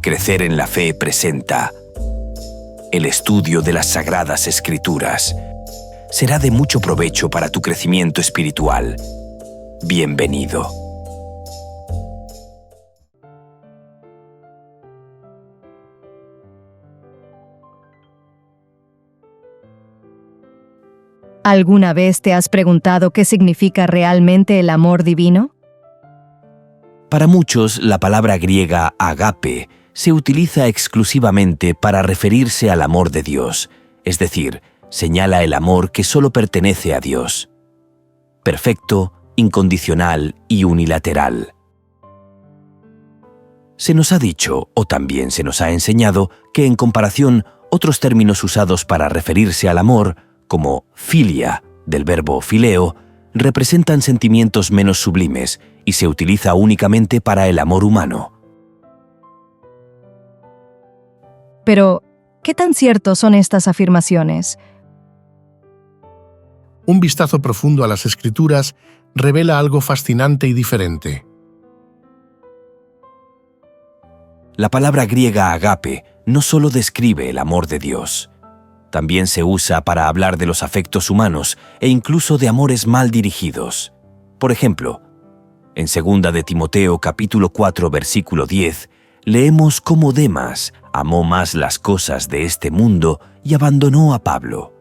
Crecer en la Fe presenta el estudio de las Sagradas Escrituras. Será de mucho provecho para tu crecimiento espiritual. Bienvenido. ¿Alguna vez te has preguntado qué significa realmente el amor divino? Para muchos, la palabra griega agape se utiliza exclusivamente para referirse al amor de Dios, es decir, señala el amor que solo pertenece a Dios. Perfecto, incondicional y unilateral. Se nos ha dicho, o también se nos ha enseñado, que en comparación, otros términos usados para referirse al amor, como filia, del verbo fileo, representan sentimientos menos sublimes y se utiliza únicamente para el amor humano. Pero, ¿qué tan ciertos son estas afirmaciones? Un vistazo profundo a las Escrituras revela algo fascinante y diferente. La palabra griega agape no solo describe el amor de Dios, también se usa para hablar de los afectos humanos e incluso de amores mal dirigidos. Por ejemplo, en 2 de Timoteo capítulo 4 versículo 10, leemos cómo Demas amó más las cosas de este mundo y abandonó a Pablo.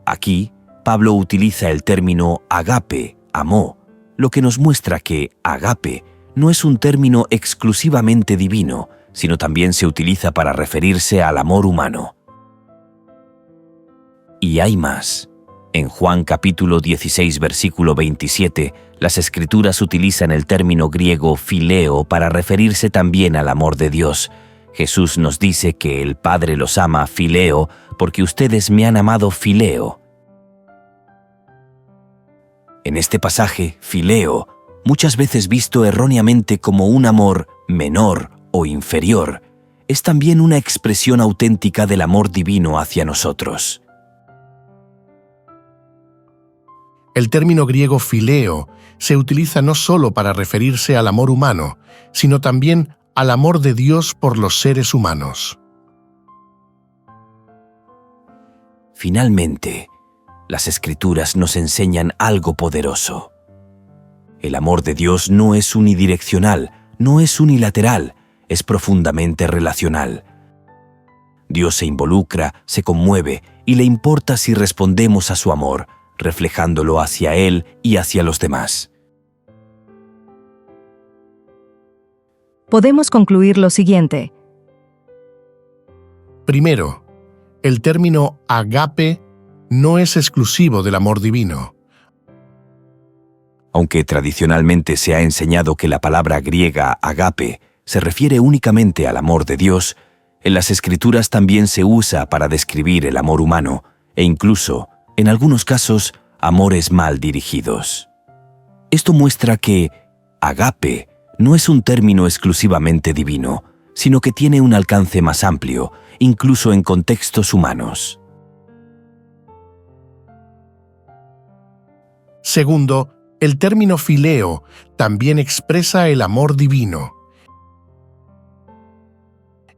Aquí, Pablo utiliza el término agape, amó, lo que nos muestra que agape no es un término exclusivamente divino, sino también se utiliza para referirse al amor humano. Y hay más. En Juan capítulo 16 versículo 27, las Escrituras utilizan el término griego fileo para referirse también al amor de Dios. Jesús nos dice que el Padre los ama fileo porque ustedes me han amado fileo. En este pasaje, fileo, muchas veces visto erróneamente como un amor menor o inferior, es también una expresión auténtica del amor divino hacia nosotros. El término griego fileo se utiliza no solo para referirse al amor humano, sino también al amor de Dios por los seres humanos. Finalmente, las Escrituras nos enseñan algo poderoso. El amor de Dios no es unidireccional, no es unilateral, es profundamente relacional. Dios se involucra, se conmueve y le importa si respondemos a su amor, reflejándolo hacia Él y hacia los demás. Podemos concluir lo siguiente. Primero, el término agape no es exclusivo del amor divino. Aunque tradicionalmente se ha enseñado que la palabra griega agape se refiere únicamente al amor de Dios, en las Escrituras también se usa para describir el amor humano e incluso, en algunos casos, amores mal dirigidos. Esto muestra que agape no es un término exclusivamente divino, sino que tiene un alcance más amplio, incluso en contextos humanos. Segundo, el término fileo también expresa el amor divino.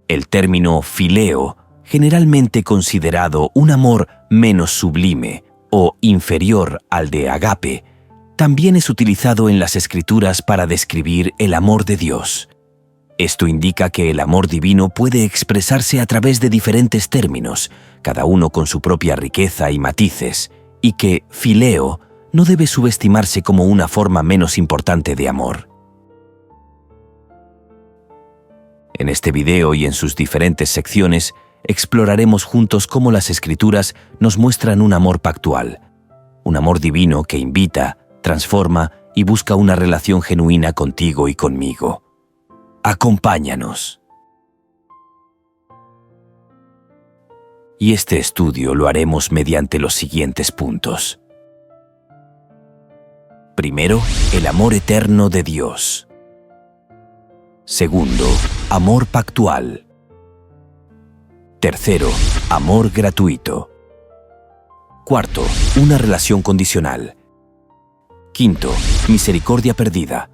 El término fileo, generalmente considerado un amor menos sublime o inferior al de agape, también es utilizado en las Escrituras para describir el amor de Dios. Esto indica que el amor divino puede expresarse a través de diferentes términos, cada uno con su propia riqueza y matices, y que fileo no debe subestimarse como una forma menos importante de amor. En este video y en sus diferentes secciones, exploraremos juntos cómo las Escrituras nos muestran un amor pactual, un amor divino que invita, transforma y busca una relación genuina contigo y conmigo. Acompáñanos. Y este estudio lo haremos mediante los siguientes puntos. Primero, el amor eterno de Dios. Segundo, amor pactual. Tercero, amor gratuito. Cuarto, una relación condicional. Quinto, misericordia perdida.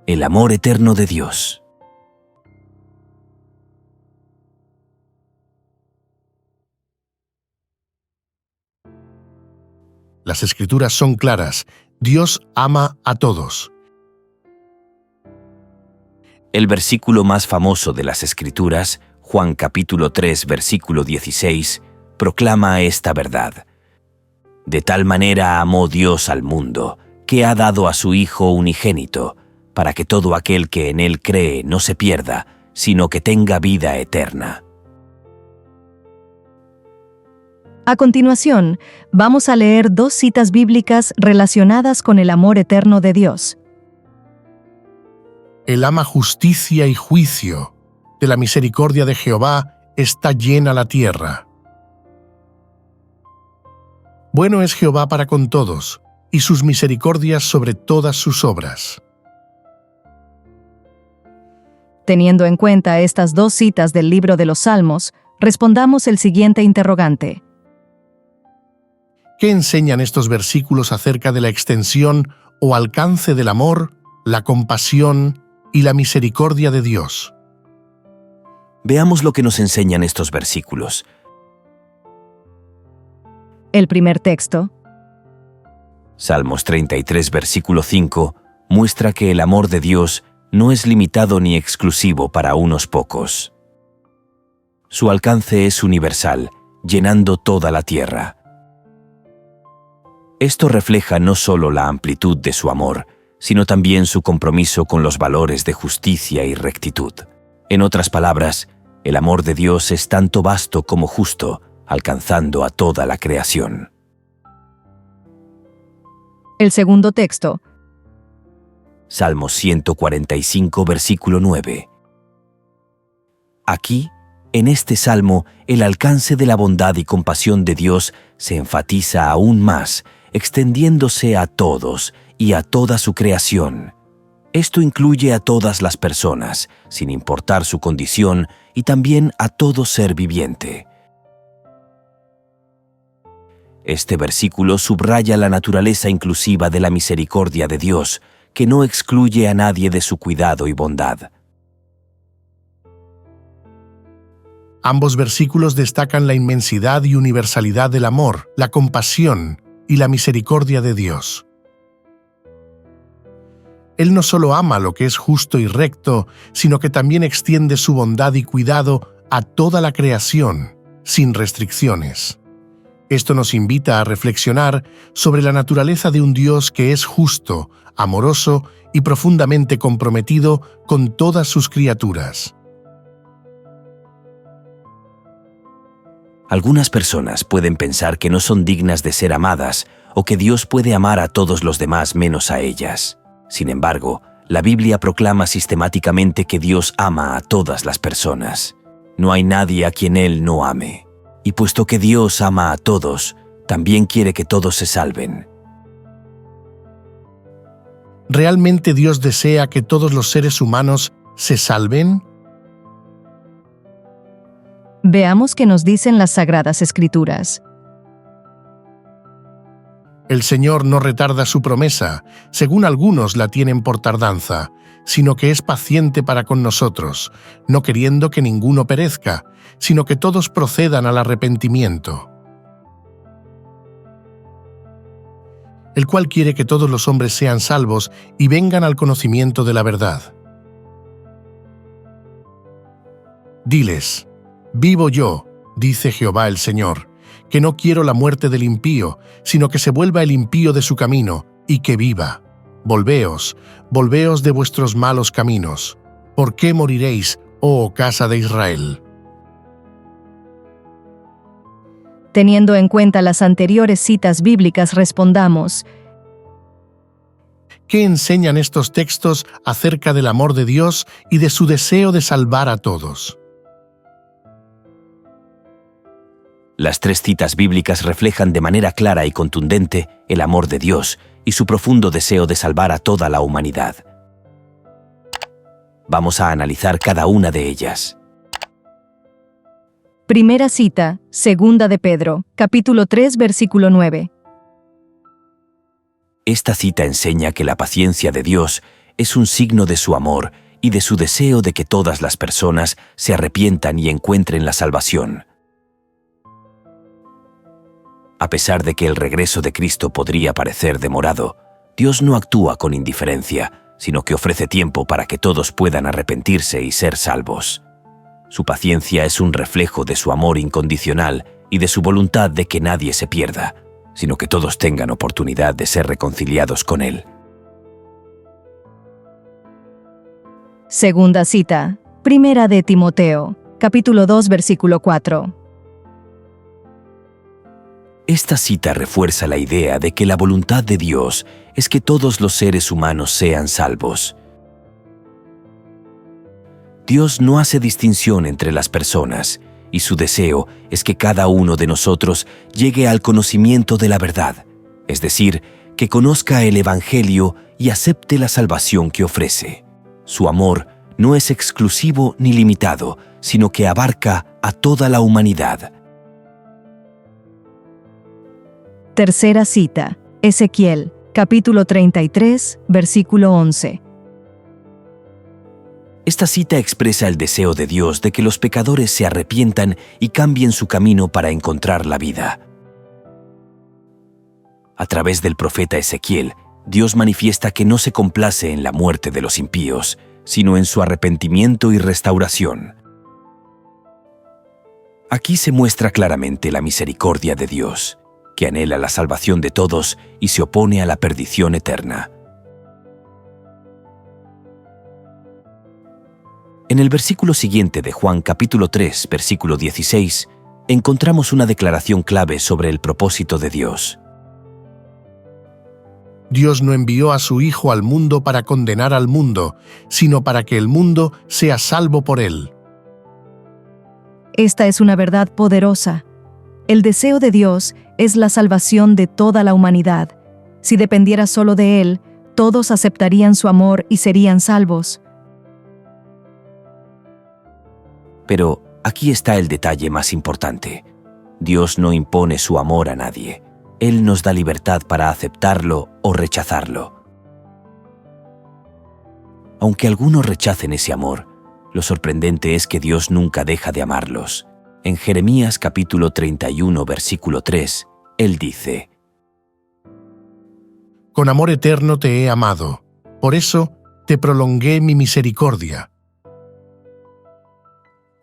el amor eterno de Dios. Las Escrituras son claras. Dios ama a todos. El versículo más famoso de las Escrituras, Juan capítulo 3, versículo 16, proclama esta verdad. De tal manera amó Dios al mundo, que ha dado a su Hijo unigénito, para que todo aquel que en Él cree no se pierda, sino que tenga vida eterna. A continuación, vamos a leer dos citas bíblicas relacionadas con el amor eterno de Dios. Él ama justicia y juicio. De la misericordia de Jehová está llena la tierra. Bueno es Jehová para con todos, y sus misericordias sobre todas sus obras. Teniendo en cuenta estas dos citas del libro de los Salmos, respondamos el siguiente interrogante. ¿Qué enseñan estos versículos acerca de la extensión o alcance del amor, la compasión y la misericordia de Dios? Veamos lo que nos enseñan estos versículos. El primer texto, Salmos 33, versículo 5, muestra que el amor de Dios no es limitado ni exclusivo para unos pocos. Su alcance es universal, llenando toda la tierra. Esto refleja no solo la amplitud de su amor, sino también su compromiso con los valores de justicia y rectitud. En otras palabras, el amor de Dios es tanto vasto como justo, alcanzando a toda la creación. el segundo texto, Salmos 145, versículo 9. Aquí, en este salmo, el alcance de la bondad y compasión de Dios se enfatiza aún más, extendiéndose a todos y a toda su creación. Esto incluye a todas las personas, sin importar su condición, y también a todo ser viviente. Este versículo subraya la naturaleza inclusiva de la misericordia de Dios, que no excluye a nadie de su cuidado y bondad. Ambos versículos destacan la inmensidad y universalidad del amor, la compasión y la misericordia de Dios. Él no solo ama lo que es justo y recto, sino que también extiende su bondad y cuidado a toda la creación, sin restricciones. Esto nos invita a reflexionar sobre la naturaleza de un Dios que es justo, amoroso y profundamente comprometido con todas sus criaturas. Algunas personas pueden pensar que no son dignas de ser amadas o que Dios puede amar a todos los demás menos a ellas. Sin embargo, la Biblia proclama sistemáticamente que Dios ama a todas las personas. No hay nadie a quien Él no ame. Y puesto que Dios ama a todos, también quiere que todos se salven. ¿Realmente Dios desea que todos los seres humanos se salven? Veamos qué nos dicen las Sagradas Escrituras. El Señor no retarda su promesa, según algunos la tienen por tardanza, sino que es paciente para con nosotros, no queriendo que ninguno perezca, sino que todos procedan al arrepentimiento. El cual quiere que todos los hombres sean salvos y vengan al conocimiento de la verdad. Diles: vivo yo, dice Jehová el Señor, que no quiero la muerte del impío, sino que se vuelva el impío de su camino, y que viva. Volveos, volveos de vuestros malos caminos. ¿Por qué moriréis, oh casa de Israel? Teniendo en cuenta las anteriores citas bíblicas, respondamos: ¿Qué enseñan estos textos acerca del amor de Dios y de su deseo de salvar a todos? Las tres citas bíblicas reflejan de manera clara y contundente el amor de Dios y su profundo deseo de salvar a toda la humanidad. Vamos a analizar cada una de ellas. Primera cita, Segunda de Pedro, capítulo 3, versículo 9. Esta cita enseña que la paciencia de Dios es un signo de su amor y de su deseo de que todas las personas se arrepientan y encuentren la salvación. A pesar de que el regreso de Cristo podría parecer demorado, Dios no actúa con indiferencia, sino que ofrece tiempo para que todos puedan arrepentirse y ser salvos. Su paciencia es un reflejo de su amor incondicional y de su voluntad de que nadie se pierda, sino que todos tengan oportunidad de ser reconciliados con Él. Segunda cita, Primera de Timoteo, capítulo 2, versículo 4. Esta cita refuerza la idea de que la voluntad de Dios es que todos los seres humanos sean salvos. Dios no hace distinción entre las personas, y su deseo es que cada uno de nosotros llegue al conocimiento de la verdad, es decir, que conozca el Evangelio y acepte la salvación que ofrece. Su amor no es exclusivo ni limitado, sino que abarca a toda la humanidad. Tercera cita, Ezequiel, capítulo 33, versículo 11. Esta cita expresa el deseo de Dios de que los pecadores se arrepientan y cambien su camino para encontrar la vida. A través del profeta Ezequiel, Dios manifiesta que no se complace en la muerte de los impíos, sino en su arrepentimiento y restauración. Aquí se muestra claramente la misericordia de Dios, que anhela la salvación de todos y se opone a la perdición eterna. En el versículo siguiente de Juan capítulo 3, versículo 16, encontramos una declaración clave sobre el propósito de Dios. Dios no envió a su Hijo al mundo para condenar al mundo, sino para que el mundo sea salvo por él. Esta es una verdad poderosa. El deseo de Dios es la salvación de toda la humanidad. Si dependiera solo de Él, todos aceptarían su amor y serían salvos. Pero aquí está el detalle más importante. Dios no impone su amor a nadie. Él nos da libertad para aceptarlo o rechazarlo. Aunque algunos rechacen ese amor, lo sorprendente es que Dios nunca deja de amarlos. En Jeremías capítulo 31, versículo 3, Él dice: Con amor eterno te he amado, por eso te prolongué mi misericordia.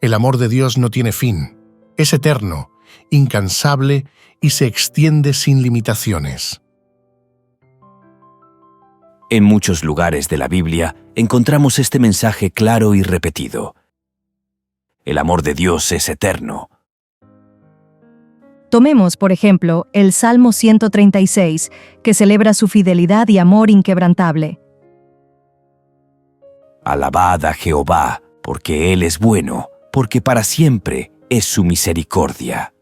El amor de Dios no tiene fin, es eterno, incansable y se extiende sin limitaciones. En muchos lugares de la Biblia encontramos este mensaje claro y repetido. El amor de Dios es eterno. Tomemos, por ejemplo, el Salmo 136, que celebra su fidelidad y amor inquebrantable. Alabad a Jehová, porque Él es bueno, porque para siempre es su misericordia.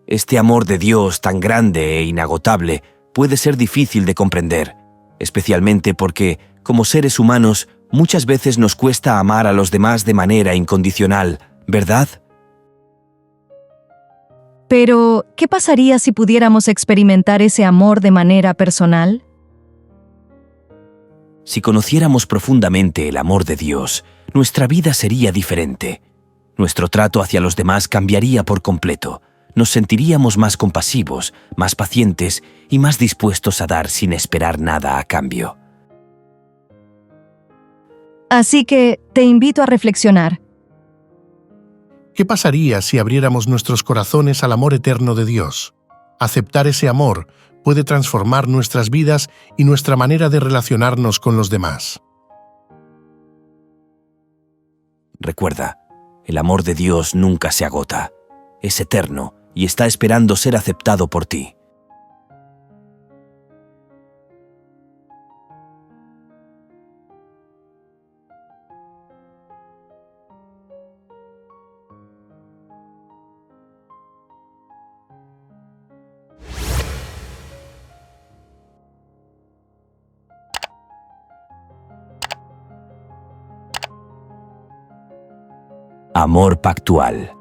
Este amor de Dios tan grande e inagotable puede ser difícil de comprender, especialmente porque, como seres humanos, muchas veces nos cuesta amar a los demás de manera incondicional, ¿verdad? Pero, ¿qué pasaría si pudiéramos experimentar ese amor de manera personal? Si conociéramos profundamente el amor de Dios, nuestra vida sería diferente. Nuestro trato hacia los demás cambiaría por completo. Nos sentiríamos más compasivos, más pacientes y más dispuestos a dar sin esperar nada a cambio. Así que, te invito a reflexionar. ¿Qué pasaría si abriéramos nuestros corazones al amor eterno de Dios? Aceptar ese amor puede transformar nuestras vidas y nuestra manera de relacionarnos con los demás. Recuerda, el amor de Dios nunca se agota. Es eterno y está esperando ser aceptado por ti. Amor pactual.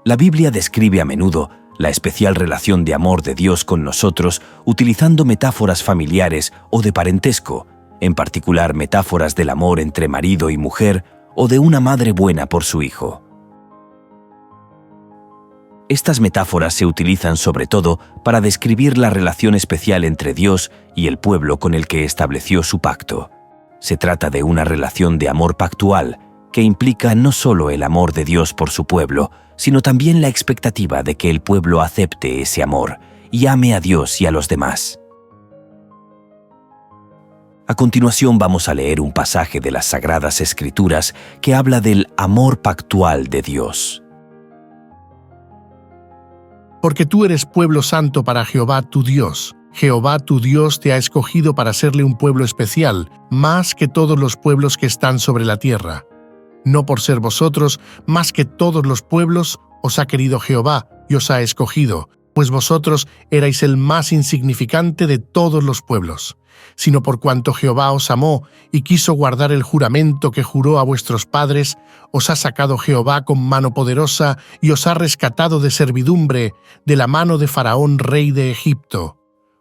La Biblia describe a menudo la especial relación de amor de Dios con nosotros utilizando metáforas familiares o de parentesco, en particular metáforas del amor entre marido y mujer o de una madre buena por su hijo. Estas metáforas se utilizan sobre todo para describir la relación especial entre Dios y el pueblo con el que estableció su pacto. Se trata de una relación de amor pactual que implica no solo el amor de Dios por su pueblo, sino también la expectativa de que el pueblo acepte ese amor y ame a Dios y a los demás. A continuación vamos a leer un pasaje de las Sagradas Escrituras que habla del amor pactual de Dios. Porque tú eres pueblo santo para Jehová tu Dios. Jehová tu Dios te ha escogido para serle un pueblo especial, más que todos los pueblos que están sobre la tierra. No por ser vosotros más que todos los pueblos, os ha querido Jehová y os ha escogido, pues vosotros erais el más insignificante de todos los pueblos, sino por cuanto Jehová os amó y quiso guardar el juramento que juró a vuestros padres, os ha sacado Jehová con mano poderosa y os ha rescatado de servidumbre, de la mano de Faraón, rey de Egipto.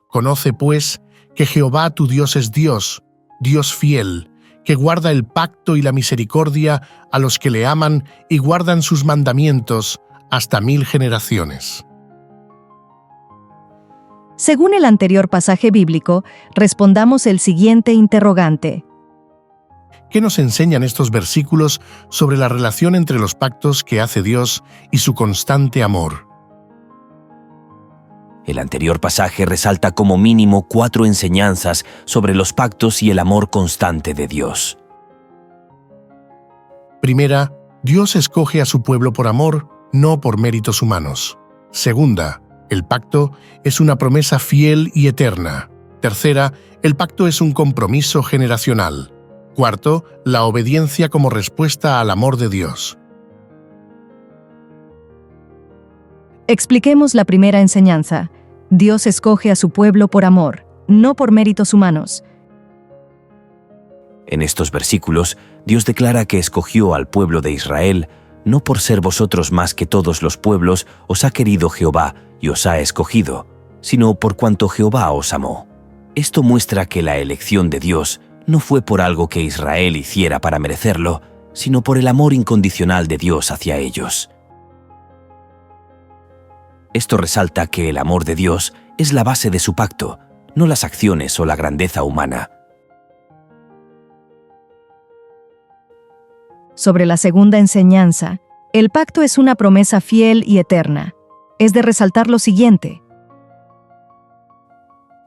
Conoce, pues, que Jehová tu Dios es Dios, Dios fiel, que guarda el pacto y la misericordia a los que le aman y guardan sus mandamientos hasta 1000 generaciones. Según el anterior pasaje bíblico, respondamos el siguiente interrogante. ¿Qué nos enseñan estos versículos sobre la relación entre los pactos que hace Dios y su constante amor? El anterior pasaje resalta como mínimo 4 enseñanzas sobre los pactos y el amor constante de Dios. Primera, Dios escoge a su pueblo por amor, no por méritos humanos. Segunda, el pacto es una promesa fiel y eterna. Tercera, el pacto es un compromiso generacional. Cuarto, la obediencia como respuesta al amor de Dios. Expliquemos la primera enseñanza. Dios escoge a su pueblo por amor, no por méritos humanos. En estos versículos, Dios declara que escogió al pueblo de Israel, no por ser vosotros más que todos los pueblos, os ha querido Jehová y os ha escogido, sino por cuanto Jehová os amó. Esto muestra que la elección de Dios no fue por algo que Israel hiciera para merecerlo, sino por el amor incondicional de Dios hacia ellos. Esto resalta que el amor de Dios es la base de su pacto, no las acciones o la grandeza humana. Sobre la segunda enseñanza, el pacto es una promesa fiel y eterna. Es de resaltar lo siguiente.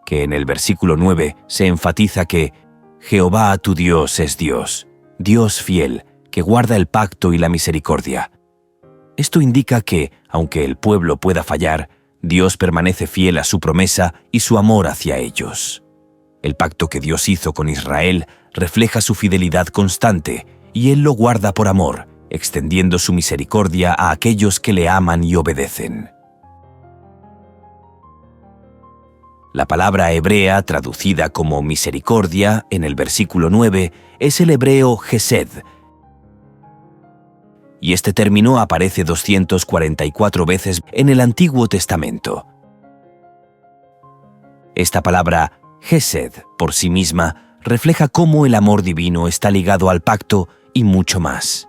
Que en el versículo 9 se enfatiza que Jehová tu Dios es Dios, Dios fiel, que guarda el pacto y la misericordia. Esto indica que, aunque el pueblo pueda fallar, Dios permanece fiel a su promesa y su amor hacia ellos. El pacto que Dios hizo con Israel refleja su fidelidad constante, y Él lo guarda por amor, extendiendo su misericordia a aquellos que le aman y obedecen. La palabra hebrea traducida como misericordia en el versículo 9 es el hebreo Hesed, y este término aparece 244 veces en el Antiguo Testamento. Esta palabra Hesed, por sí misma, refleja cómo el amor divino está ligado al pacto y mucho más.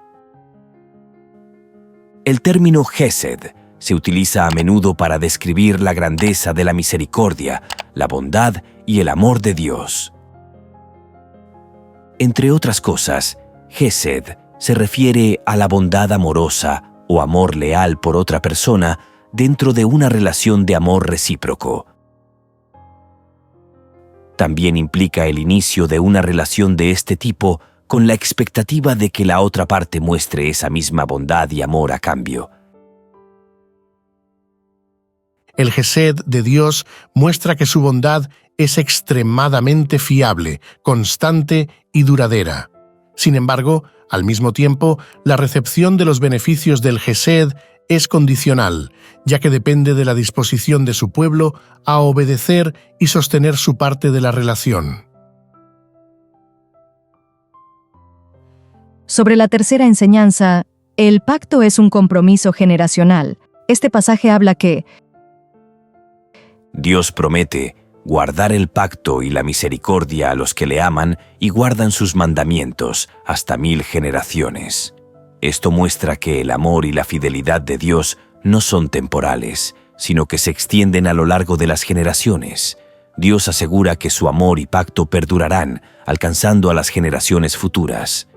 El término Hesed se utiliza a menudo para describir la grandeza de la misericordia, la bondad y el amor de Dios. Entre otras cosas, Hesed se refiere a la bondad amorosa o amor leal por otra persona dentro de una relación de amor recíproco. También implica el inicio de una relación de este tipo con la expectativa de que la otra parte muestre esa misma bondad y amor a cambio. El Hesed de Dios muestra que su bondad es extremadamente fiable, constante y duradera. Sin embargo, al mismo tiempo, la recepción de los beneficios del Hesed es condicional, ya que depende de la disposición de su pueblo a obedecer y sostener su parte de la relación. Sobre la tercera enseñanza, El pacto es un compromiso generacional. Este pasaje habla que Dios promete guardar el pacto y la misericordia a los que le aman y guardan sus mandamientos hasta 1000 generaciones. Esto muestra que el amor y la fidelidad de Dios no son temporales, sino que se extienden a lo largo de las generaciones. Dios asegura que su amor y pacto perdurarán, alcanzando a las generaciones futuras.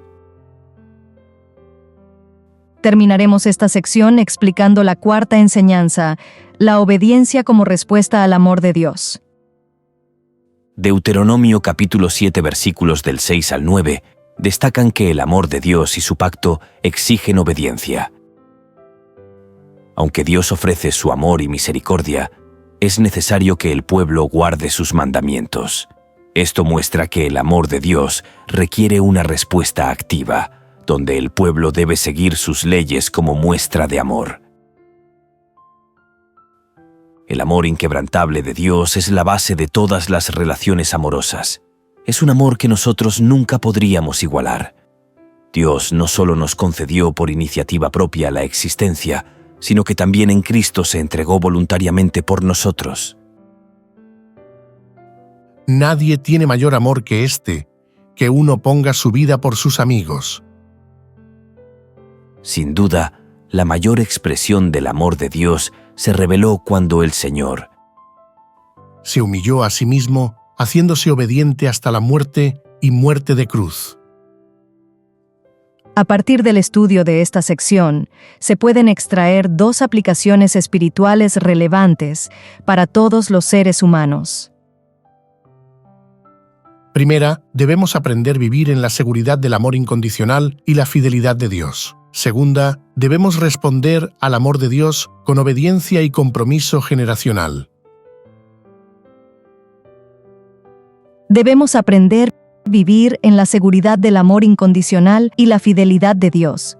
terminaremos esta sección explicando la cuarta enseñanza, la obediencia como respuesta al amor de Dios. Deuteronomio capítulo 7 versículos del 6 al 9 destacan que el amor de Dios y su pacto exigen obediencia. Aunque Dios ofrece su amor y misericordia, es necesario que el pueblo guarde sus mandamientos. Esto muestra que el amor de Dios requiere una respuesta activa, donde el pueblo debe seguir sus leyes como muestra de amor. El amor inquebrantable de Dios es la base de todas las relaciones amorosas. Es un amor que nosotros nunca podríamos igualar. Dios no solo nos concedió por iniciativa propia la existencia, sino que también en Cristo se entregó voluntariamente por nosotros. Nadie tiene mayor amor que este, que uno ponga su vida por sus amigos. Sin duda, la mayor expresión del amor de Dios se reveló cuando el Señor se humilló a sí mismo, haciéndose obediente hasta la muerte y muerte de cruz. A partir del estudio de esta sección, se pueden extraer dos aplicaciones espirituales relevantes para todos los seres humanos. Primera, debemos aprender a vivir en la seguridad del amor incondicional y la fidelidad de Dios. Segunda, debemos responder al amor de Dios con obediencia y compromiso generacional. Debemos aprender a vivir en la seguridad del amor incondicional y la fidelidad de Dios.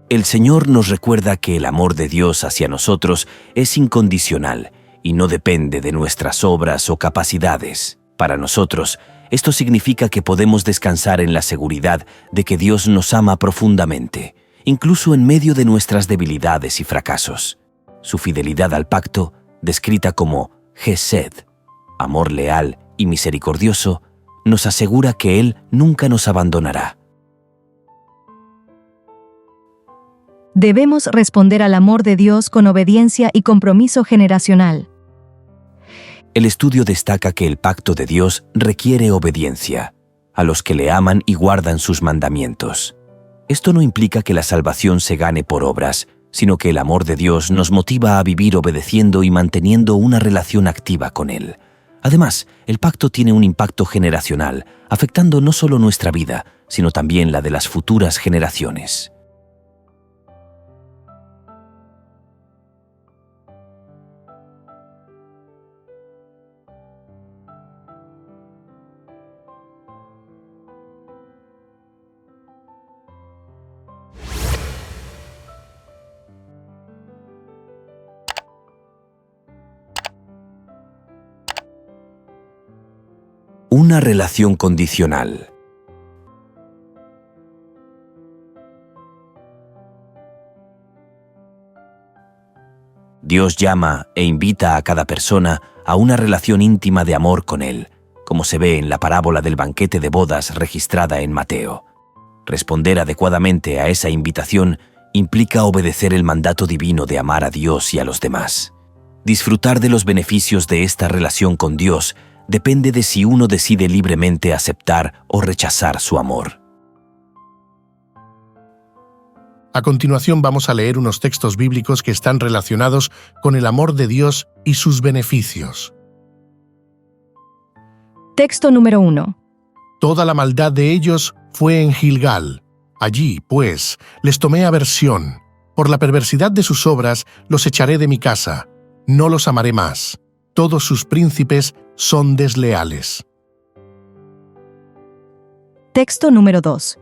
El Señor nos recuerda que el amor de Dios hacia nosotros es incondicional y no depende de nuestras obras o capacidades. Para nosotros, esto significa que podemos descansar en la seguridad de que Dios nos ama profundamente, incluso en medio de nuestras debilidades y fracasos. Su fidelidad al pacto, descrita como Gesed, amor leal y misericordioso, nos asegura que Él nunca nos abandonará. Debemos responder al amor de Dios con obediencia y compromiso generacional. El estudio destaca que el pacto de Dios requiere obediencia a los que le aman y guardan sus mandamientos. Esto no implica que la salvación se gane por obras, sino que el amor de Dios nos motiva a vivir obedeciendo y manteniendo una relación activa con Él. Además, el pacto tiene un impacto generacional, afectando no solo nuestra vida, sino también la de las futuras generaciones. Una relación condicional. Dios llama e invita a cada persona a una relación íntima de amor con Él, como se ve en la parábola del banquete de bodas registrada en Mateo. Responder adecuadamente a esa invitación implica obedecer el mandato divino de amar a Dios y a los demás. Disfrutar de los beneficios de esta relación con Dios depende de si uno decide libremente aceptar o rechazar su amor. A continuación vamos a leer unos textos bíblicos que están relacionados con el amor de Dios y sus beneficios. Texto número 1. Toda la maldad de ellos fue en Gilgal. Allí, pues, les tomé aversión. Por la perversidad de sus obras los echaré de mi casa. No los amaré más. Todos sus príncipes son desleales. Texto número 2.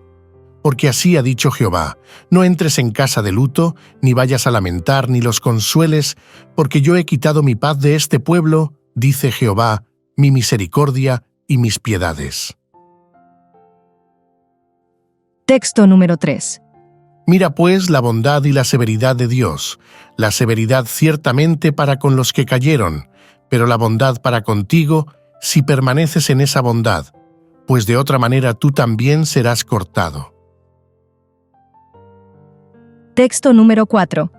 Porque así ha dicho Jehová, no entres en casa de luto, ni vayas a lamentar, ni los consueles, porque yo he quitado mi paz de este pueblo, dice Jehová, mi misericordia y mis piedades. Texto número 3. Mira pues la bondad y la severidad de Dios, la severidad ciertamente para con los que cayeron, pero la bondad para contigo si permaneces en esa bondad, pues de otra manera tú también serás cortado. Texto número 4.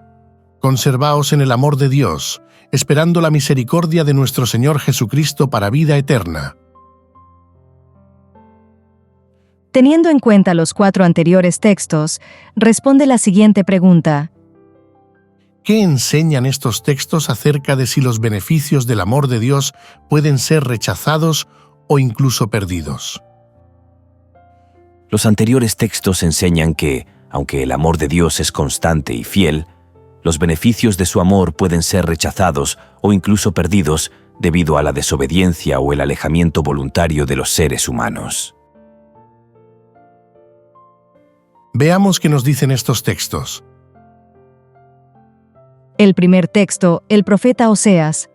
Conservaos en el amor de Dios, esperando la misericordia de nuestro Señor Jesucristo para vida eterna. Teniendo en cuenta los 4 anteriores textos, responde la siguiente pregunta. ¿Qué enseñan estos textos acerca de si los beneficios del amor de Dios pueden ser rechazados o incluso perdidos? Los anteriores textos enseñan que, aunque el amor de Dios es constante y fiel, los beneficios de su amor pueden ser rechazados o incluso perdidos debido a la desobediencia o el alejamiento voluntario de los seres humanos. Veamos qué nos dicen estos textos. El primer texto, el profeta Oseas.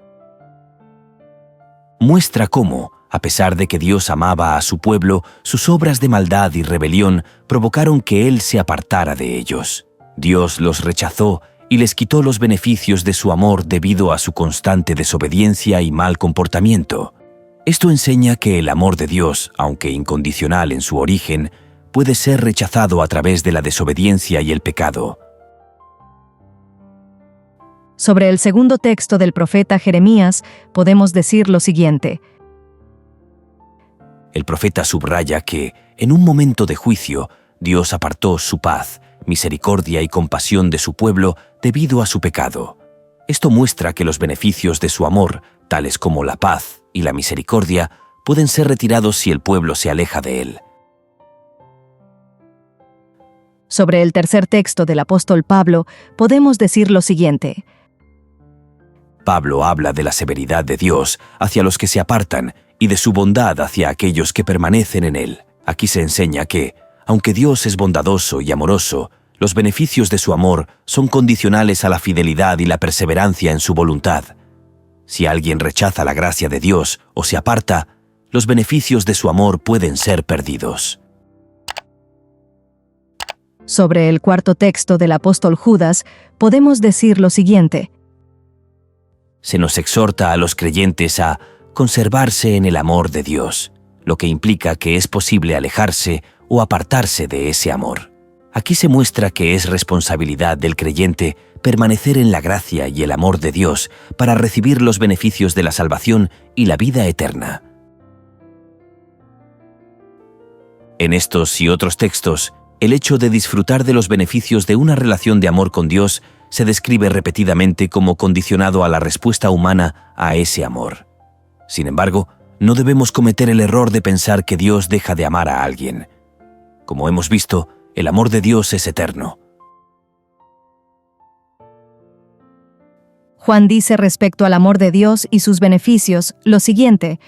Muestra cómo, a pesar de que Dios amaba a su pueblo, sus obras de maldad y rebelión provocaron que Él se apartara de ellos. Dios los rechazó y les quitó los beneficios de su amor debido a su constante desobediencia y mal comportamiento. Esto enseña que el amor de Dios, aunque incondicional en su origen, puede ser rechazado a través de la desobediencia y el pecado. Sobre el segundo texto del profeta Jeremías, podemos decir lo siguiente. El profeta subraya que, en un momento de juicio, Dios apartó su paz, misericordia y compasión de su pueblo debido a su pecado. Esto muestra que los beneficios de su amor, tales como la paz y la misericordia, pueden ser retirados si el pueblo se aleja de él. Sobre el tercer texto del apóstol Pablo, podemos decir lo siguiente. Pablo habla de la severidad de Dios hacia los que se apartan y de su bondad hacia aquellos que permanecen en él. Aquí se enseña que, aunque Dios es bondadoso y amoroso, los beneficios de su amor son condicionales a la fidelidad y la perseverancia en su voluntad. Si alguien rechaza la gracia de Dios o se aparta, los beneficios de su amor pueden ser perdidos. Sobre el cuarto texto del apóstol Judas, podemos decir lo siguiente. Se nos exhorta a los creyentes a conservarse en el amor de Dios, lo que implica que es posible alejarse o apartarse de ese amor. Aquí se muestra que es responsabilidad del creyente permanecer en la gracia y el amor de Dios para recibir los beneficios de la salvación y la vida eterna. En estos y otros textos, el hecho de disfrutar de los beneficios de una relación de amor con Dios se describe repetidamente como condicionado a la respuesta humana a ese amor. Sin embargo, no debemos cometer el error de pensar que Dios deja de amar a alguien. Como hemos visto, el amor de Dios es eterno. Juan dice respecto al amor de Dios y sus beneficios lo siguiente.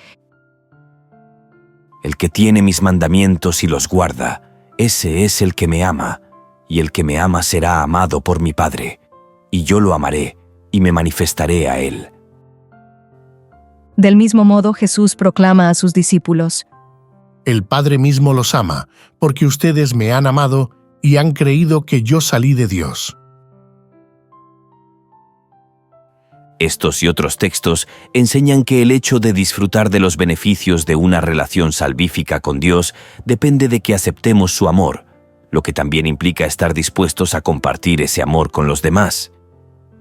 El que tiene mis mandamientos y los guarda, ese es el que me ama, y el que me ama será amado por mi Padre, y yo lo amaré y me manifestaré a él. Del mismo modo, Jesús proclama a sus discípulos. El Padre mismo los ama, porque ustedes me han amado y han creído que yo salí de Dios. Estos y otros textos enseñan que el hecho de disfrutar de los beneficios de una relación salvífica con Dios depende de que aceptemos su amor, lo que también implica estar dispuestos a compartir ese amor con los demás.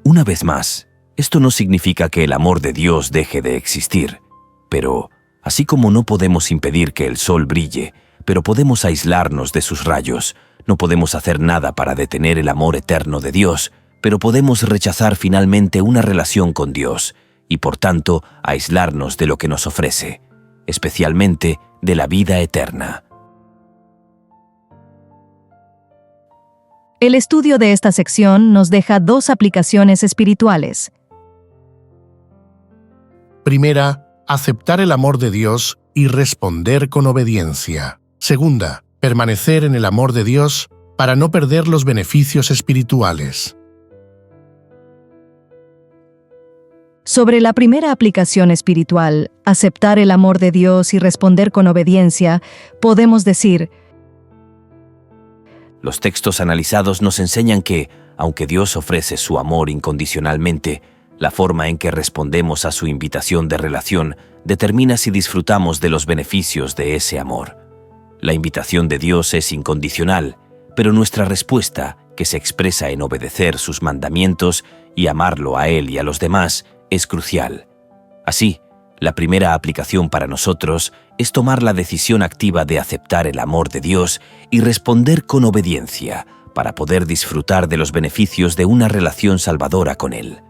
Una vez más, esto no significa que el amor de Dios deje de existir, pero así como no podemos impedir que el sol brille, pero podemos aislarnos de sus rayos, no podemos hacer nada para detener el amor eterno de Dios, pero podemos rechazar finalmente una relación con Dios y, por tanto, aislarnos de lo que nos ofrece, especialmente de la vida eterna. El estudio de esta sección nos deja 2 aplicaciones espirituales. Primera, aceptar el amor de Dios y responder con obediencia. Segunda, permanecer en el amor de Dios para no perder los beneficios espirituales. Sobre la primera aplicación espiritual, aceptar el amor de Dios y responder con obediencia, podemos decir: Los textos analizados nos enseñan que, aunque Dios ofrece su amor incondicionalmente, la forma en que respondemos a su invitación de relación determina si disfrutamos de los beneficios de ese amor. La invitación de Dios es incondicional, pero nuestra respuesta, que se expresa en obedecer sus mandamientos y amarlo a Él y a los demás, es crucial. Así, la primera aplicación para nosotros es tomar la decisión activa de aceptar el amor de Dios y responder con obediencia para poder disfrutar de los beneficios de una relación salvadora con Él.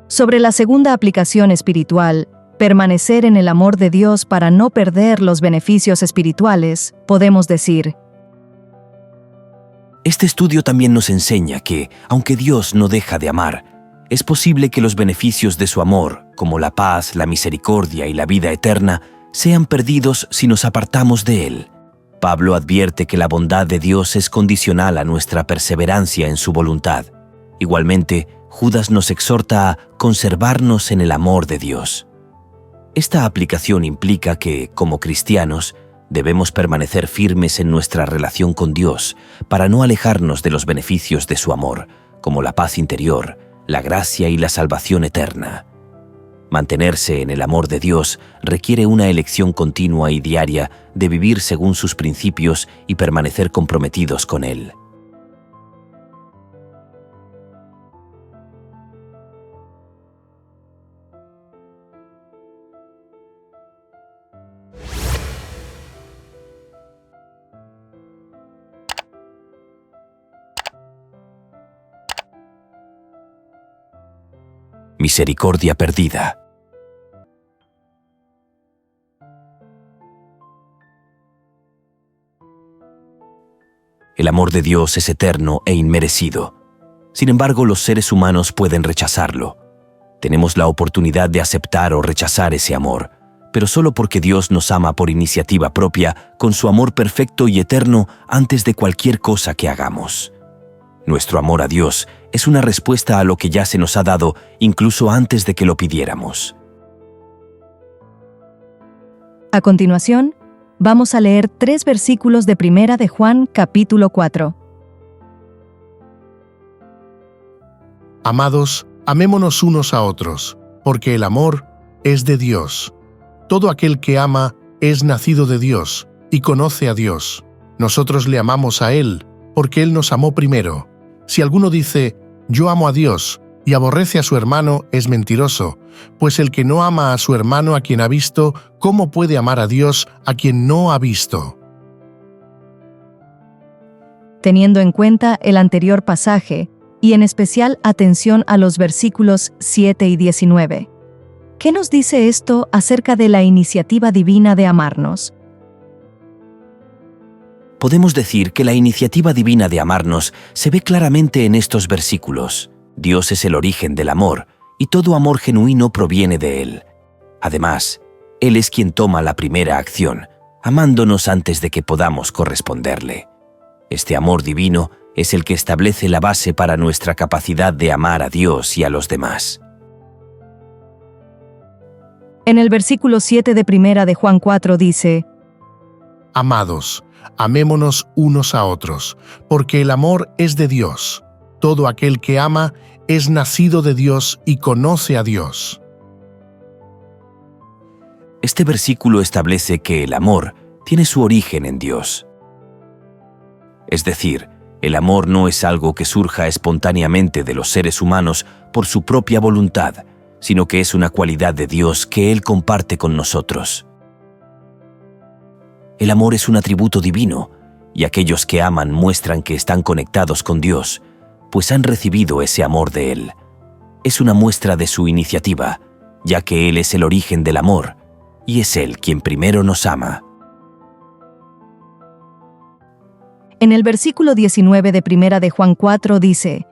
Sobre la segunda aplicación espiritual, permanecer en el amor de Dios para no perder los beneficios espirituales, podemos decir: Este estudio también nos enseña que, aunque Dios no deja de amar, es posible que los beneficios de su amor, como la paz, la misericordia y la vida eterna, sean perdidos si nos apartamos de Él. Pablo advierte que la bondad de Dios es condicional a nuestra perseverancia en su voluntad. Igualmente, Judas nos exhorta a conservarnos en el amor de Dios. Esta aplicación implica que, como cristianos, debemos permanecer firmes en nuestra relación con Dios para no alejarnos de los beneficios de su amor, como la paz interior, la gracia y la salvación eterna. Mantenerse en el amor de Dios requiere una elección continua y diaria de vivir según sus principios y permanecer comprometidos con Él. Misericordia perdida. El amor de Dios es eterno e inmerecido. Sin embargo, los seres humanos pueden rechazarlo. Tenemos la oportunidad de aceptar o rechazar ese amor, pero solo porque Dios nos ama por iniciativa propia, con su amor perfecto y eterno antes de cualquier cosa que hagamos. Nuestro amor a Dios es una respuesta a lo que ya se nos ha dado incluso antes de que lo pidiéramos. A continuación, vamos a leer 3 versículos de Primera de Juan, capítulo 4. Amados, amémonos unos a otros, porque el amor es de Dios. Todo aquel que ama es nacido de Dios y conoce a Dios. Nosotros le amamos a Él, porque Él nos amó primero. Si alguno dice, yo amo a Dios, y aborrece a su hermano, es mentiroso, pues el que no ama a su hermano a quien ha visto, ¿cómo puede amar a Dios a quien no ha visto? Teniendo en cuenta el anterior pasaje, y en especial atención a los versículos 7 y 19. ¿Qué nos dice esto acerca de la iniciativa divina de amarnos? Podemos decir que la iniciativa divina de amarnos se ve claramente en estos versículos. Dios es el origen del amor, y todo amor genuino proviene de Él. Además, Él es quien toma la primera acción, amándonos antes de que podamos corresponderle. Este amor divino es el que establece la base para nuestra capacidad de amar a Dios y a los demás. En el versículo 7 de Primera de Juan 4 dice: Amados, amémonos unos a otros, porque el amor es de Dios. Todo aquel que ama es nacido de Dios y conoce a Dios. Este versículo establece que el amor tiene su origen en Dios. Es decir, el amor no es algo que surja espontáneamente de los seres humanos por su propia voluntad, sino que es una cualidad de Dios que Él comparte con nosotros. El amor es un atributo divino, y aquellos que aman muestran que están conectados con Dios, pues han recibido ese amor de Él. Es una muestra de su iniciativa, ya que Él es el origen del amor, y es Él quien primero nos ama. En el versículo 19 de Primera de Juan 4 dice: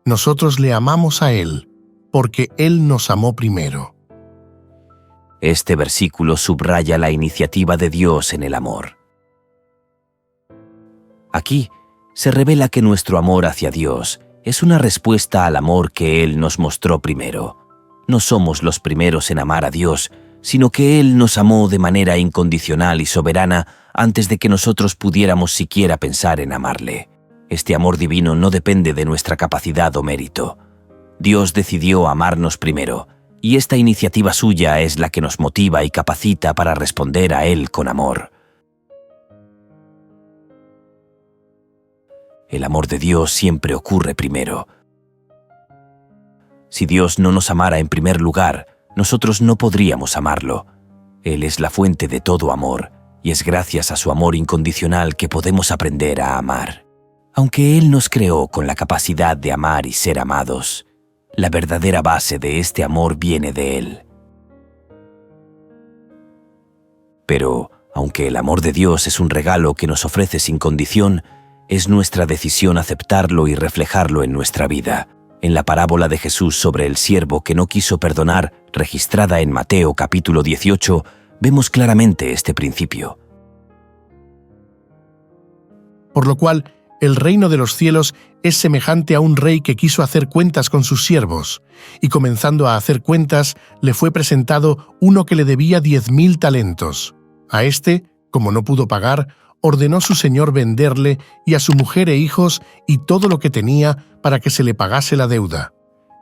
Nosotros le amamos a Él, porque Él nos amó primero. Este versículo subraya la iniciativa de Dios en el amor. Aquí se revela que nuestro amor hacia Dios es una respuesta al amor que Él nos mostró primero. No somos los primeros en amar a Dios, sino que Él nos amó de manera incondicional y soberana antes de que nosotros pudiéramos siquiera pensar en amarle. Este amor divino no depende de nuestra capacidad o mérito. Dios decidió amarnos primero, y esta iniciativa suya es la que nos motiva y capacita para responder a Él con amor. El amor de Dios siempre ocurre primero. Si Dios no nos amara en primer lugar, nosotros no podríamos amarlo. Él es la fuente de todo amor, y es gracias a su amor incondicional que podemos aprender a amar. Aunque Él nos creó con la capacidad de amar y ser amados, la verdadera base de este amor viene de Él. Pero, aunque el amor de Dios es un regalo que nos ofrece sin condición, es nuestra decisión aceptarlo y reflejarlo en nuestra vida. En la parábola de Jesús sobre el siervo que no quiso perdonar, registrada en Mateo capítulo 18, vemos claramente este principio. Por lo cual, el reino de los cielos es semejante a un rey que quiso hacer cuentas con sus siervos, y comenzando a hacer cuentas, le fue presentado uno que le debía 10.000 talentos. A éste, como no pudo pagar, ordenó su señor venderle y a su mujer e hijos y todo lo que tenía para que se le pagase la deuda.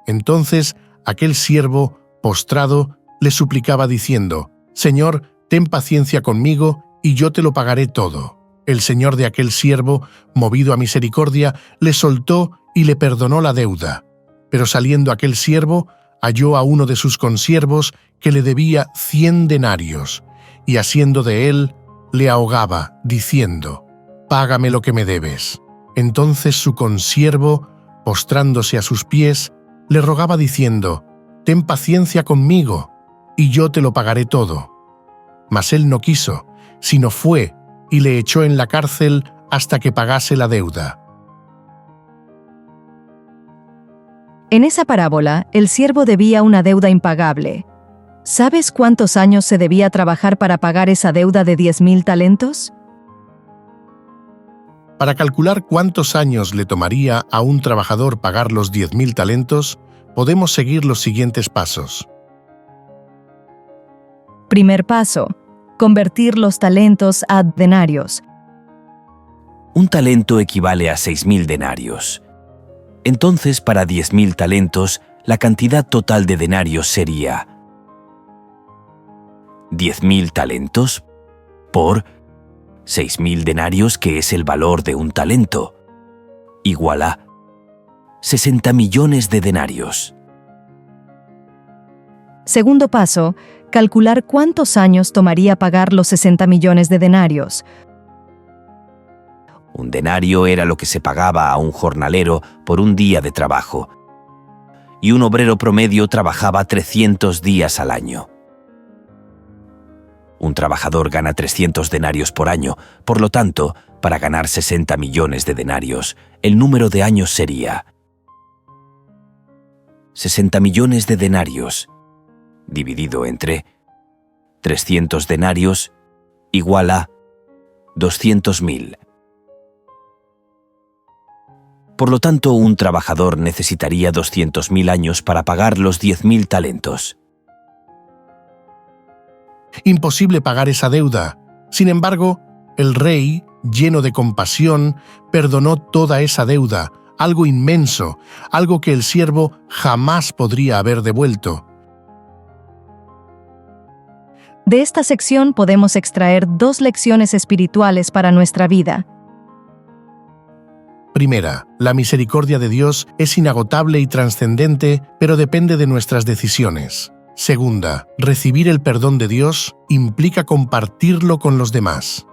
Entonces, aquel siervo, postrado, le suplicaba diciendo: «Señor, ten paciencia conmigo y yo te lo pagaré todo». El señor de aquel siervo, movido a misericordia, le soltó y le perdonó la deuda. Pero saliendo aquel siervo, halló a uno de sus consiervos que le debía 100 denarios, y asiendo de él, le ahogaba, diciendo: «Págame lo que me debes». Entonces su consiervo, postrándose a sus pies, le rogaba diciendo: «Ten paciencia conmigo, y yo te lo pagaré todo». Mas él no quiso, sino fue y le echó en la cárcel hasta que pagase la deuda. En esa parábola, el siervo debía una deuda impagable. ¿Sabes cuántos años se debía trabajar para pagar esa deuda de 10.000 talentos? Para calcular cuántos años le tomaría a un trabajador pagar los 10.000 talentos, podemos seguir los siguientes pasos. Primer paso: convertir los talentos a denarios. Un talento equivale a 6.000 denarios. Entonces, para 10.000 talentos, la cantidad total de denarios sería 10.000 talentos por 6.000 denarios, que es el valor de un talento, igual a 60 millones de denarios. Segundo paso: calcular cuántos años tomaría pagar los 60 millones de denarios. Un denario era lo que se pagaba a un jornalero por un día de trabajo, y un obrero promedio trabajaba 300 días al año. Un trabajador gana 300 denarios por año, por lo tanto, para ganar 60 millones de denarios, el número de años sería 60 millones de denarios dividido entre 300 denarios igual a 200.000. Por lo tanto, un trabajador necesitaría 200.000 años para pagar los 10.000 talentos. Imposible pagar esa deuda. Sin embargo, el rey, lleno de compasión, perdonó toda esa deuda, algo inmenso, algo que el siervo jamás podría haber devuelto. De esta sección podemos extraer 2 lecciones espirituales para nuestra vida. Primera, la misericordia de Dios es inagotable y trascendente, pero depende de nuestras decisiones. Segunda, recibir el perdón de Dios implica compartirlo con los demás.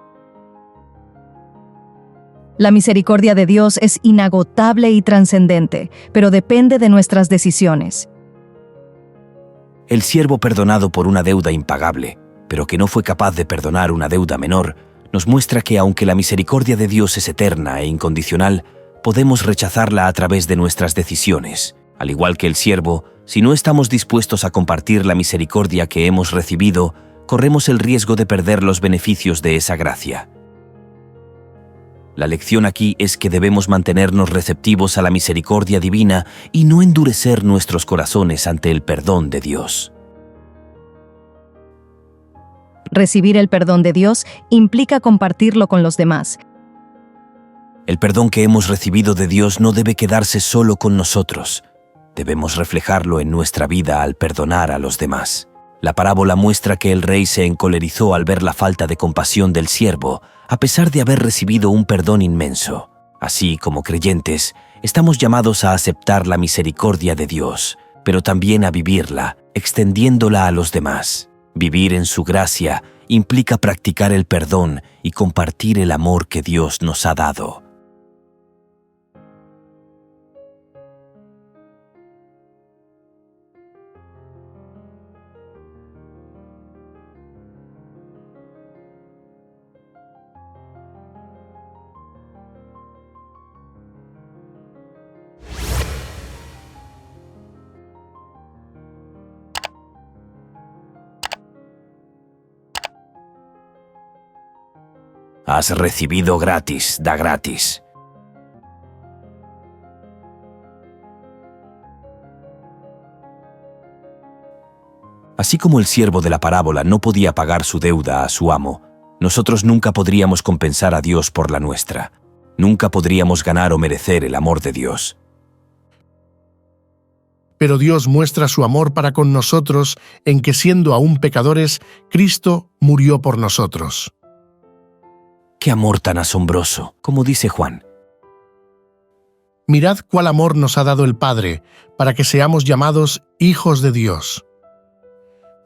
La misericordia de Dios es inagotable y trascendente, pero depende de nuestras decisiones. El siervo perdonado por una deuda impagable, pero que no fue capaz de perdonar una deuda menor, nos muestra que aunque la misericordia de Dios es eterna e incondicional, podemos rechazarla a través de nuestras decisiones. Al igual que el siervo, si no estamos dispuestos a compartir la misericordia que hemos recibido, corremos el riesgo de perder los beneficios de esa gracia. La lección aquí es que debemos mantenernos receptivos a la misericordia divina y no endurecer nuestros corazones ante el perdón de Dios. Recibir el perdón de Dios implica compartirlo con los demás. El perdón que hemos recibido de Dios no debe quedarse solo con nosotros. Debemos reflejarlo en nuestra vida al perdonar a los demás. La parábola muestra que el rey se encolerizó al ver la falta de compasión del siervo, a pesar de haber recibido un perdón inmenso. Así, como creyentes, estamos llamados a aceptar la misericordia de Dios, pero también a vivirla, extendiéndola a los demás. Vivir en su gracia implica practicar el perdón y compartir el amor que Dios nos ha dado. Has recibido gratis, da gratis. Así como el siervo de la parábola no podía pagar su deuda a su amo, nosotros nunca podríamos compensar a Dios por la nuestra. Nunca podríamos ganar o merecer el amor de Dios. Pero Dios muestra su amor para con nosotros en que, siendo aún pecadores, Cristo murió por nosotros. ¡Qué amor tan asombroso! Como dice Juan. Mirad cuál amor nos ha dado el Padre, para que seamos llamados hijos de Dios.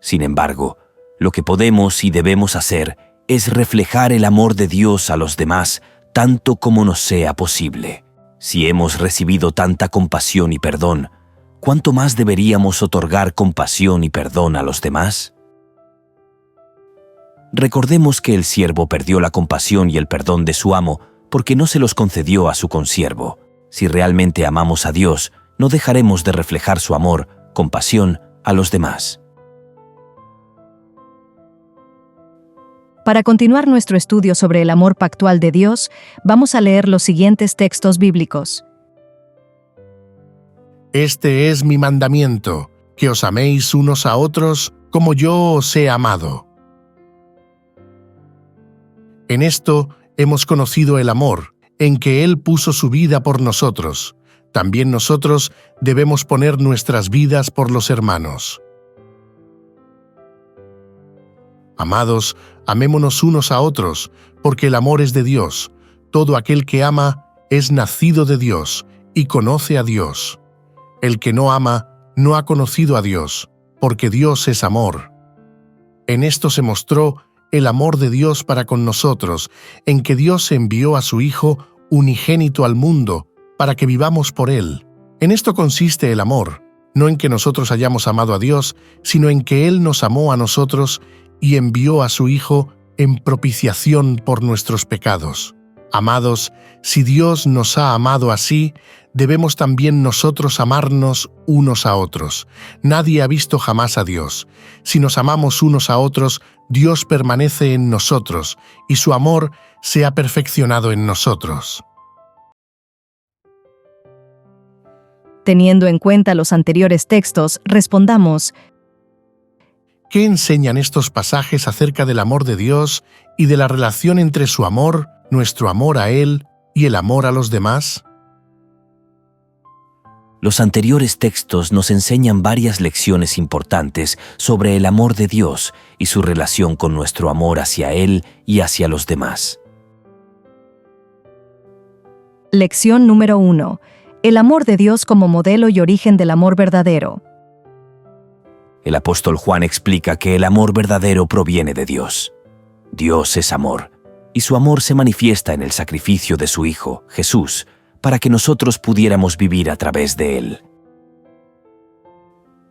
Sin embargo, lo que podemos y debemos hacer es reflejar el amor de Dios a los demás tanto como nos sea posible. Si hemos recibido tanta compasión y perdón, ¿cuánto más deberíamos otorgar compasión y perdón a los demás? Recordemos que el siervo perdió la compasión y el perdón de su amo porque no se los concedió a su consiervo. Si realmente amamos a Dios, no dejaremos de reflejar su amor, compasión a los demás. Para continuar nuestro estudio sobre el amor pactual de Dios, vamos a leer los siguientes textos bíblicos. Este es mi mandamiento, que os améis unos a otros como yo os he amado. En esto hemos conocido el amor, en que Él puso su vida por nosotros. También nosotros debemos poner nuestras vidas por los hermanos. Amados, amémonos unos a otros, porque el amor es de Dios. Todo aquel que ama es nacido de Dios y conoce a Dios. El que no ama no ha conocido a Dios, porque Dios es amor. En esto se mostró el amor de Dios para con nosotros, en que Dios envió a su Hijo unigénito al mundo, para que vivamos por Él. En esto consiste el amor, no en que nosotros hayamos amado a Dios, sino en que Él nos amó a nosotros y envió a su Hijo en propiciación por nuestros pecados. Amados, si Dios nos ha amado así, debemos también nosotros amarnos unos a otros. Nadie ha visto jamás a Dios. Si nos amamos unos a otros, Dios permanece en nosotros, y su amor se ha perfeccionado en nosotros. Teniendo en cuenta los anteriores textos, respondamos: ¿qué enseñan estos pasajes acerca del amor de Dios y de la relación entre su amor, nuestro amor a Él y el amor a los demás? Los anteriores textos nos enseñan varias lecciones importantes sobre el amor de Dios y su relación con nuestro amor hacia Él y hacia los demás. Lección número 1. El amor de Dios como modelo y origen del amor verdadero. El apóstol Juan explica que el amor verdadero proviene de Dios. Dios es amor, y su amor se manifiesta en el sacrificio de su Hijo, Jesús, para que nosotros pudiéramos vivir a través de Él.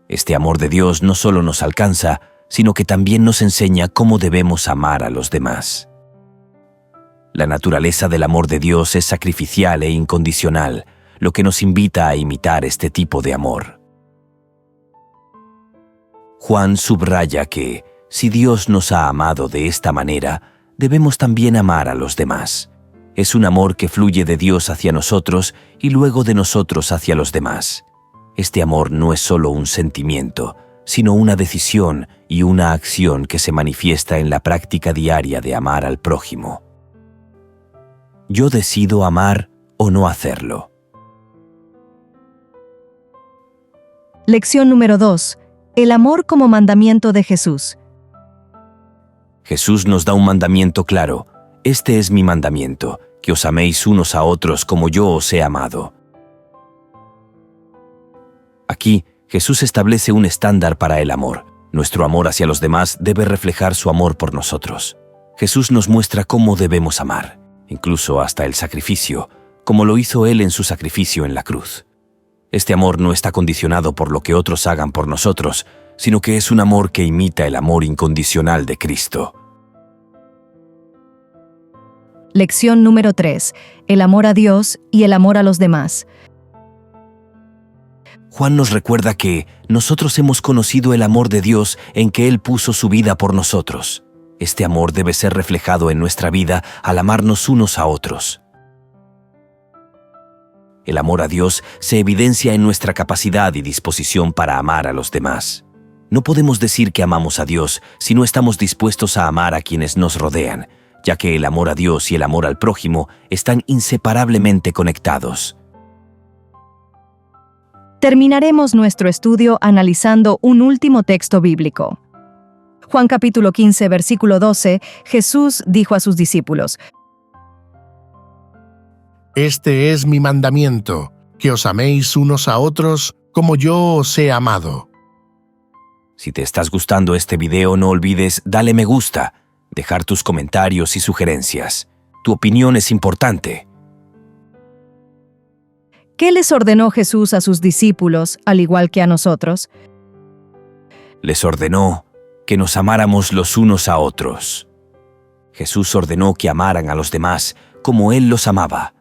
Este amor de Dios no solo nos alcanza, sino que también nos enseña cómo debemos amar a los demás. La naturaleza del amor de Dios es sacrificial e incondicional, lo que nos invita a imitar este tipo de amor. Juan subraya que, si Dios nos ha amado de esta manera, debemos también amar a los demás. Es un amor que fluye de Dios hacia nosotros y luego de nosotros hacia los demás. Este amor no es solo un sentimiento, sino una decisión y una acción que se manifiesta en la práctica diaria de amar al prójimo. Yo decido amar o no hacerlo. Lección número 2. El amor como mandamiento de Jesús. Jesús nos da un mandamiento claro. Este es mi mandamiento, que os améis unos a otros como yo os he amado. Aquí, Jesús establece un estándar para el amor. Nuestro amor hacia los demás debe reflejar su amor por nosotros. Jesús nos muestra cómo debemos amar, incluso hasta el sacrificio, como lo hizo Él en su sacrificio en la cruz. Este amor no está condicionado por lo que otros hagan por nosotros, sino que es un amor que imita el amor incondicional de Cristo. Lección número 3. El amor a Dios y el amor a los demás. Juan nos recuerda que nosotros hemos conocido el amor de Dios en que Él puso su vida por nosotros. Este amor debe ser reflejado en nuestra vida al amarnos unos a otros. El amor a Dios se evidencia en nuestra capacidad y disposición para amar a los demás. No podemos decir que amamos a Dios si no estamos dispuestos a amar a quienes nos rodean, ya que el amor a Dios y el amor al prójimo están inseparablemente conectados. Terminaremos nuestro estudio analizando un último texto bíblico. Juan capítulo 15, versículo 12, Jesús dijo a sus discípulos: Este es mi mandamiento, que os améis unos a otros como yo os he amado. Si te estás gustando este video, no olvides darle me gusta, dejar tus comentarios y sugerencias. Tu opinión es importante. ¿Qué les ordenó Jesús a sus discípulos, al igual que a nosotros? Les ordenó que nos amáramos los unos a otros. Jesús ordenó que amaran a los demás como Él los amaba.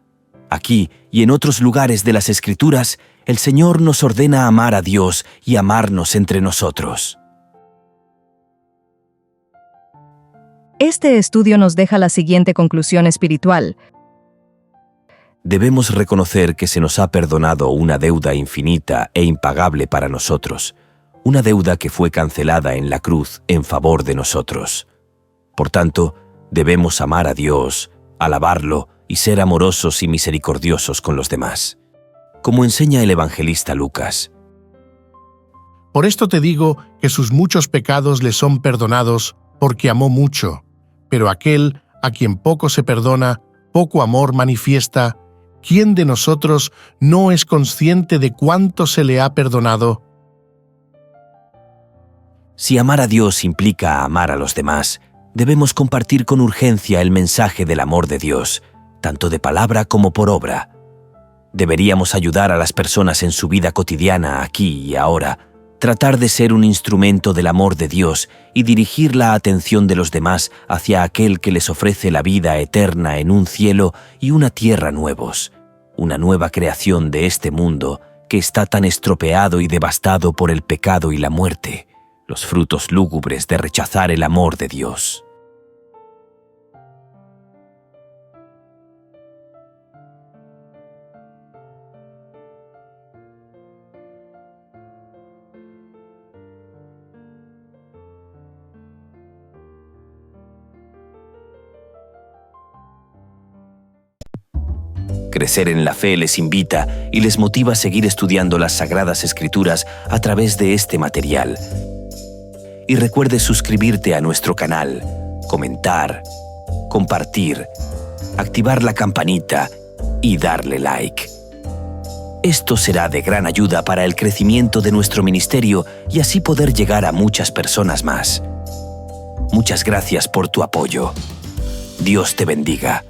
Aquí y en otros lugares de las Escrituras, el Señor nos ordena amar a Dios y amarnos entre nosotros. Este estudio nos deja la siguiente conclusión espiritual. Debemos reconocer que se nos ha perdonado una deuda infinita e impagable para nosotros, una deuda que fue cancelada en la cruz en favor de nosotros. Por tanto, debemos amar a Dios, alabarlo y ser amorosos y misericordiosos con los demás, como enseña el evangelista Lucas. Por esto te digo que sus muchos pecados le son perdonados porque amó mucho, pero aquel a quien poco se perdona, poco amor manifiesta. ¿Quién de nosotros no es consciente de cuánto se le ha perdonado? Si amar a Dios implica amar a los demás, debemos compartir con urgencia el mensaje del amor de Dios, tanto de palabra como por obra. Deberíamos ayudar a las personas en su vida cotidiana aquí y ahora, tratar de ser un instrumento del amor de Dios y dirigir la atención de los demás hacia aquel que les ofrece la vida eterna en un cielo y una tierra nuevos, una nueva creación de este mundo que está tan estropeado y devastado por el pecado y la muerte, los frutos lúgubres de rechazar el amor de Dios. Crecer en la fe les invita y les motiva a seguir estudiando las Sagradas Escrituras a través de este material. Y recuerde suscribirte a nuestro canal, comentar, compartir, activar la campanita y darle like. Esto será de gran ayuda para el crecimiento de nuestro ministerio y así poder llegar a muchas personas más. Muchas gracias por tu apoyo. Dios te bendiga.